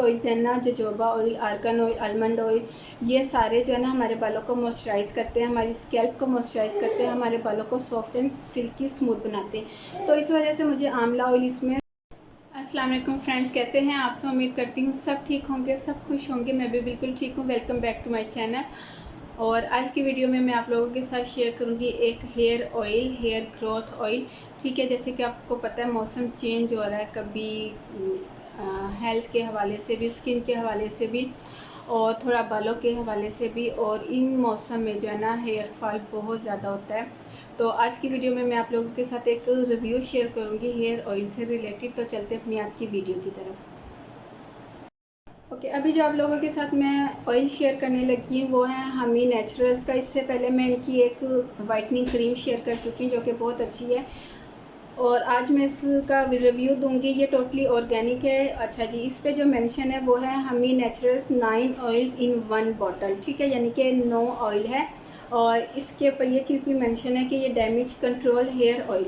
Oils है ना, jojoba oil, argan oil, almond oil, ये सारे जो है ना हमारे बालों को मॉइस्चराइज़ करते हैं, हमारी स्कैल्प को मॉइस्चराइज़ करते हैं, हमारे बालों को सॉफ्ट एंड सिल्की स्मूथ बनाते हैं। तो इस वजह से मुझे आंवला ऑयल इसमें। अस्सलाम वालेकुम फ्रेंड्स, कैसे हैं आप सब? उम्मीद करती हूँ सब ठीक होंगे, सब खुश होंगे। मैं भी बिल्कुल ठीक हूँ। Welcome back to my channel. और आज की वीडियो में मैं आप लोगों के साथ शेयर करूँगी एक hair oil, hair growth oil. ठीक है, जैसे कि आपको पता है मौसम चेंज हो रहा है, कभी हेल्थ के हवाले से भी, स्किन के हवाले से भी, और थोड़ा बालों के हवाले से भी। और इन मौसम में जो है ना हेयर फॉल बहुत ज़्यादा होता है। तो आज की वीडियो में मैं आप लोगों के साथ एक रिव्यू शेयर करूँगी हेयर ऑयल से रिलेटेड। तो चलते अपनी आज की वीडियो की तरफ। ओके, अभी जो आप लोगों के साथ मैं ऑयल शेयर करने लगी हूँ वो है हमी नेचुरल्स का। इससे पहले मैं इनकी एक वाइटनिंग क्रीम शेयर कर चुकी हूँ जो कि बहुत अच्छी है, और आज मैं इसका रिव्यू दूंगी। ये टोटली ऑर्गेनिक है। अच्छा जी, इस पे जो मेंशन है वो है हमी नेचुरल्स 9 ऑयल्स इन 1 बॉटल। ठीक है, यानी कि 9 ऑयल है। और इसके ऊपर ये चीज़ भी मेंशन है कि ये डैमेज कंट्रोल हेयर ऑयल।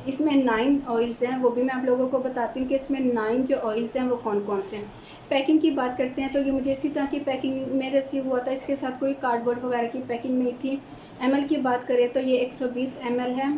इसमें 9 ऑयल्स हैं, वो भी मैं आप लोगों को बताती हूँ कि इसमें 9 जो ऑयल्स हैं वो कौन कौन से हैं। पैकिंग की बात करते हैं तो ये मुझे इसी तरह की पैकिंग में रिसीव हुआ था। इसके साथ कोई कार्डबोर्ड वगैरह की पैकिंग नहीं थी। एमएल की बात करें तो ये 120 ml है।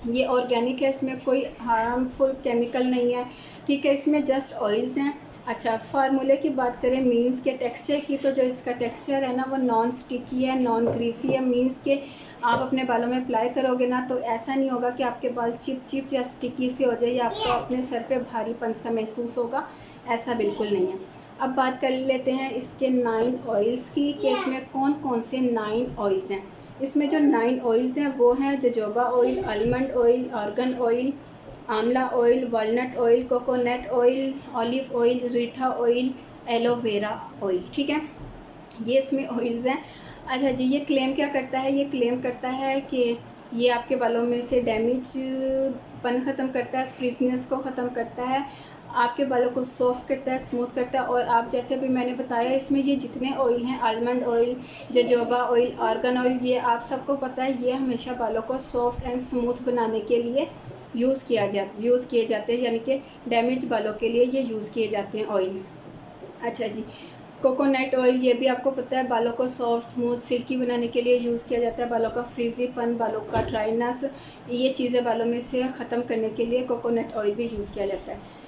ये ऑर्गेनिक है, इसमें कोई हार्मफुल केमिकल नहीं है। ठीक है, इसमें जस्ट ऑयल्स हैं। अच्छा, फार्मूले की बात करें मीन्स के टेक्सचर की, तो जो इसका टेक्सचर है ना वो नॉन स्टिकी है, नॉन ग्रीसी है। मीन्स के आप अपने बालों में अप्लाई करोगे ना तो ऐसा नहीं होगा कि आपके बाल चिप चिप या स्टिकी से हो जाए या आपको अपने सर पे भारीपन सा महसूस होगा, ऐसा बिल्कुल नहीं है। अब बात कर लेते हैं इसके 9 ऑयल्स की कि इसमें कौन कौन से 9 ऑयल्स हैं। इसमें जो 9 ऑयल्स हैं वो हैं jojoba oil, almond oil, argan oil, amla oil, walnut oil, coconut oil, olive oil, reetha oil, aloe vera oil. ठीक है, ये इसमें ऑयल्स हैं। अच्छा जी, ये क्लेम क्या करता है? ये क्लेम करता है कि ये आपके बालों में से डैमेज पन ख़त्म करता है, फ्रिजनेस को ख़त्म करता है, आपके बालों को सॉफ्ट करता है, स्मूथ करता है। और आप जैसे भी मैंने बताया इसमें ये जितने ऑयल हैं, almond oil, jojoba oil, argan oil, ये आप सबको पता है ये हमेशा बालों को सॉफ्ट एंड स्मूथ बनाने के लिए यूज़ किए जाते हैं, यानी कि डैमेज बालों के लिए ये यूज़ किए जाते हैं ऑयल। अच्छा जी, कोकोनट ऑयल, ये भी आपको पता है बालों को सॉफ्ट स्मूथ सिल्की बनाने के लिए यूज़ किया जाता है। बालों का फ्रीजीपन, बालों का ड्राइनेस, ये चीज़ें बालों में से ख़त्म करने के लिए कोकोनट ऑयल भी यूज़ किया जाता है।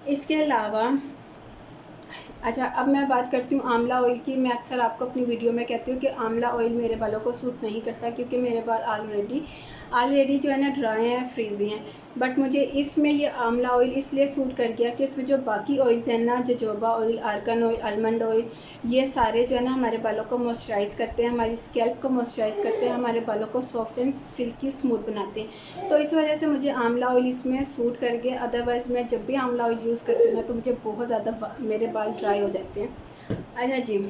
इसके अलावा अच्छा, अब मैं बात करती हूँ आंवला ऑयल की। मैं अक्सर आपको अपनी वीडियो में कहती हूँ कि आंवला ऑयल मेरे बालों को सूट नहीं करता, क्योंकि मेरे बाल ऑलरेडी जो है ना ड्राई हैं, फ्रीजी हैं। बट मुझे इसमें ये आंवला ऑयल इसलिए सूट कर गया कि इसमें जो बाकी ऑयल्स हैं ना, jojoba oil, argan oil, almond oil, ये सारे जो है ना हमारे बालों को मॉइस्चराइज़ करते हैं, हमारी स्कैल्प को मॉइस्चराइज़ करते हैं, हमारे बालों को सॉफ्ट एंड सिल्की स्मूथ बनाते हैं। तो इस वजह से मुझे आंवला ऑयल इसमें सूट कर गया। अदरवाइज़ मैं जब भी आंवला ऑयल यूज़ करती हूँ ना तो मुझे बहुत ज़्यादा मेरे बाल ड्राई हो जाते हैं। अच्छा जी,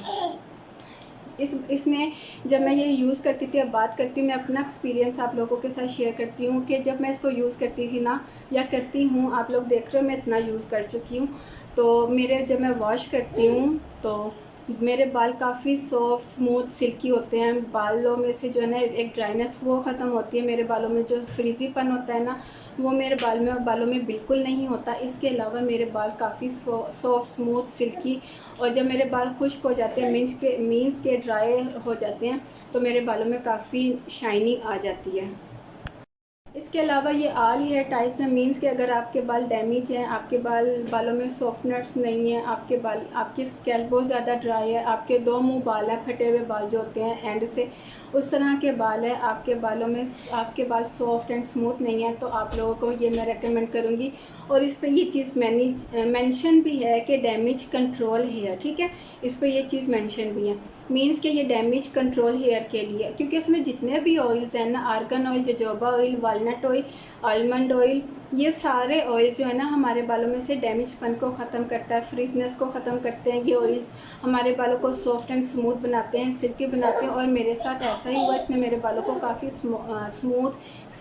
इसमें जब मैं ये यूज़ करती थी, अब बात करती हूँ, मैं अपना एक्सपीरियंस आप लोगों के साथ शेयर करती हूँ कि जब मैं इसको यूज़ करती थी ना, या करती हूँ, आप लोग देख रहे हो मैं इतना यूज़ कर चुकी हूँ। तो जब मैं वॉश करती हूँ तो मेरे बाल काफ़ी सॉफ्ट स्मूथ सिल्की होते हैं। बालों में से जो है ना एक ड्राइनेस वो ख़त्म होती है। मेरे बालों में जो फ्रीजीपन होता है ना वो मेरे बालों में बिल्कुल नहीं होता। इसके अलावा मेरे बाल काफ़ी सॉफ्ट स्मूथ सिल्की, और जब मेरे बाल खुश्क हो जाते हैं, मीन्स के ड्राई हो जाते हैं, तो मेरे बालों में काफ़ी शाइनिंग आ जाती है। इसके अलावा ये ऑल हेयर टाइप्स हैं। मीन्स कि अगर आपके बाल डैमेज हैं, आपके बालों में सॉफ्टनेस नहीं है, आपकी स्कैल्प बहुत ज़्यादा ड्राई है, आपके 2 मुंह बाल हैं, फटे हुए बाल जो होते हैं एंड से, उस तरह के बाल है, आपके बाल सॉफ्ट एंड स्मूथ नहीं है, तो आप लोगों को ये मैं रेकमेंड करूँगी। और इस पर ये चीज़ मेंशन भी है कि डैमेज कंट्रोल हेयर। ठीक है, इस पर ये चीज़ मेंशन भी है। मीन्स कि ये डैमेज कंट्रोल हेयर के लिए, क्योंकि इसमें जितने भी ऑयल्स हैं ना, argan oil, jojoba oil, walnut oil, almond oil, ये सारे ऑयल जो है ना हमारे बालों में से डैमेजपन को ख़त्म करता है, फ्रीजनेस को ख़त्म करते हैं। ये ऑयल्स हमारे बालों को सॉफ्ट एंड स्मूथ बनाते हैं, सिल्की बनाते हैं। और मेरे साथ ऐसा ही हुआ, इसने मेरे बालों को काफ़ी स्मूथ,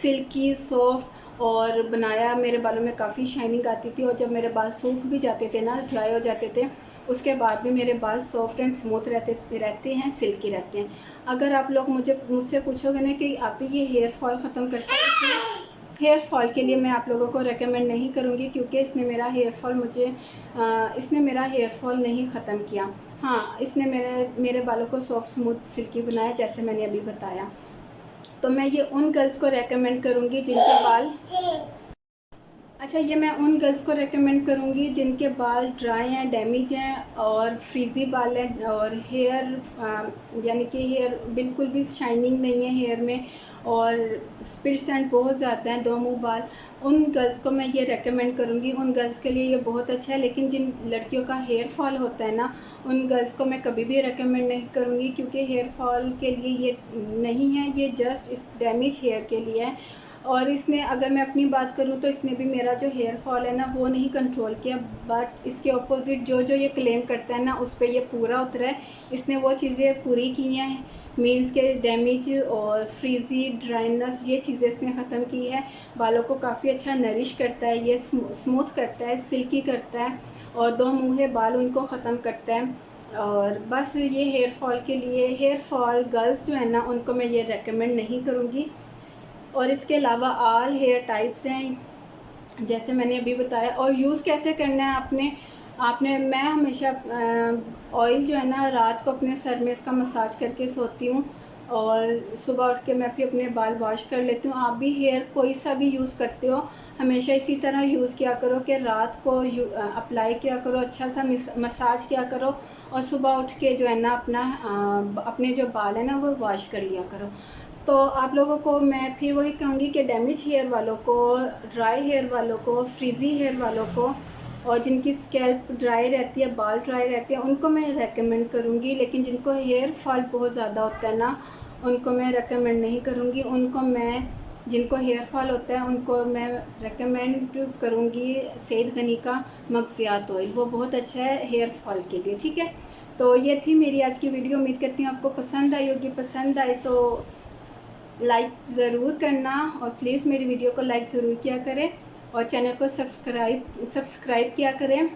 सिल्की, सॉफ्ट और बनाया। मेरे बालों में काफ़ी शाइनिंग आती थी, और जब मेरे बाल सूख भी जाते थे ना, ड्राई हो जाते थे, उसके बाद भी मेरे बाल सॉफ्ट एंड स्मूथ रहते हैं, सिल्की रहते हैं। अगर आप लोग मुझसे पूछोगे ना कि आप ये हेयर फॉल ख़त्म करता है, इसमें हेयर फॉल के लिए मैं आप लोगों को रेकमेंड नहीं करूँगी, क्योंकि इसने मेरा हेयर फॉल नहीं ख़त्म किया। हाँ, इसने मेरे बालों को सॉफ्ट स्मूथ सिल्की बनाया, जैसे मैंने अभी बताया। तो मैं ये उन गर्ल्स को रेकमेंड करूँगी जिनके बाल ये मैं उन गर्ल्स को रेकमेंड करूँगी जिनके बाल ड्राई हैं, डैमेज हैं और फ्रीज़ी बाल हैं, और यानी कि हेयर बिल्कुल भी शाइनिंग नहीं है हेयर में, और स्प्लिट्स एंड बहुत ज़्यादा हैं, दो मुँह बाल। उन गर्ल्स को मैं ये रेकमेंड करूँगी। उन गर्ल्स के लिए ये बहुत अच्छा है। लेकिन जिन लड़कियों का हेयर फॉल होता है ना, उन गर्ल्स को मैं कभी भी रेकमेंड नहीं करूँगी, क्योंकि हेयर फॉल के लिए ये नहीं है, ये जस्ट इस डैमेज हेयर के लिए है। और इसने, अगर मैं अपनी बात करूँ तो इसने भी मेरा जो हेयर फॉल है ना वो नहीं कंट्रोल किया, बट इसके ऑपोजिट जो ये क्लेम करता है ना, उस पर ये पूरा उतरा है। इसने वो चीज़ें पूरी की हैं, मीन्स के डैमेज और फ्रीजी ड्राइनेस, ये चीज़ें इसने ख़त्म की है। बालों को काफ़ी अच्छा नरिश करता है, ये स्मूथ करता है, सिल्की करता है, और दो मुँहे बाल उनको ख़त्म करता है। और बस ये हेयर फॉल गर्ल्स जो है ना, उनको मैं ये रेकमेंड नहीं करूँगी। और इसके अलावा ऑल हेयर टाइप्स हैं, जैसे मैंने अभी बताया। और यूज़ कैसे करना है आपने मैं हमेशा ऑयल जो है ना, रात को अपने सर में इसका मसाज करके सोती हूँ, और सुबह उठ के मैं भी अपने बाल वॉश कर लेती हूँ। आप भी हेयर कोई सा भी यूज़ करते हो, हमेशा इसी तरह यूज़ किया करो कि रात को अप्लाई किया करो, अच्छा सा मसाज किया करो, और सुबह उठ के जो है ना अपने जो बाल है ना वो वॉश कर लिया करो। तो आप लोगों को मैं फिर वही कहूँगी कि डैमेज हेयर वालों को, ड्राई हेयर वालों को, फ्रीज़ी हेयर वालों को, और जिनकी स्कैल्प ड्राई रहती है, बाल ड्राई रहते हैं, उनको मैं रेकमेंड करूँगी। लेकिन जिनको हेयर फॉल बहुत ज़्यादा होता है ना, उनको मैं रेकमेंड नहीं करूँगी। जिनको हेयर फॉल होता है उनको मैं रेकमेंड करूँगी सैयद गनी का मगसियात ऑयल, वो बहुत अच्छा है हेयर फॉल के लिए। ठीक है, तो ये थी मेरी आज की वीडियो। उम्मीद करती हूँ आपको पसंद आई होगी। पसंद आए तो लाइक ज़रूर करना, और प्लीज़ मेरी वीडियो को लाइक ज़रूर किया करें, और चैनल को सब्सक्राइब किया करें।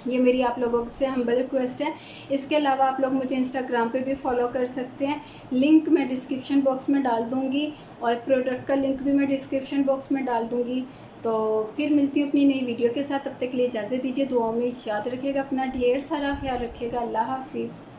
ये मेरी आप लोगों से हम्बल रिक्वेस्ट है। इसके अलावा आप लोग मुझे इंस्टाग्राम पे भी फॉलो कर सकते हैं, लिंक मैं डिस्क्रिप्शन बॉक्स में डाल दूँगी, और प्रोडक्ट का लिंक भी मैं डिस्क्रिप्शन बॉक्स में डाल दूँगी। तो फिर मिलती हूँ अपनी नई वीडियो के साथ। तब तक के लिए इजाज़त दीजिए। दुआओं में याद रखिएगा, अपना ढेर सारा ख्याल रखिएगा। अल्लाह हाफिज़।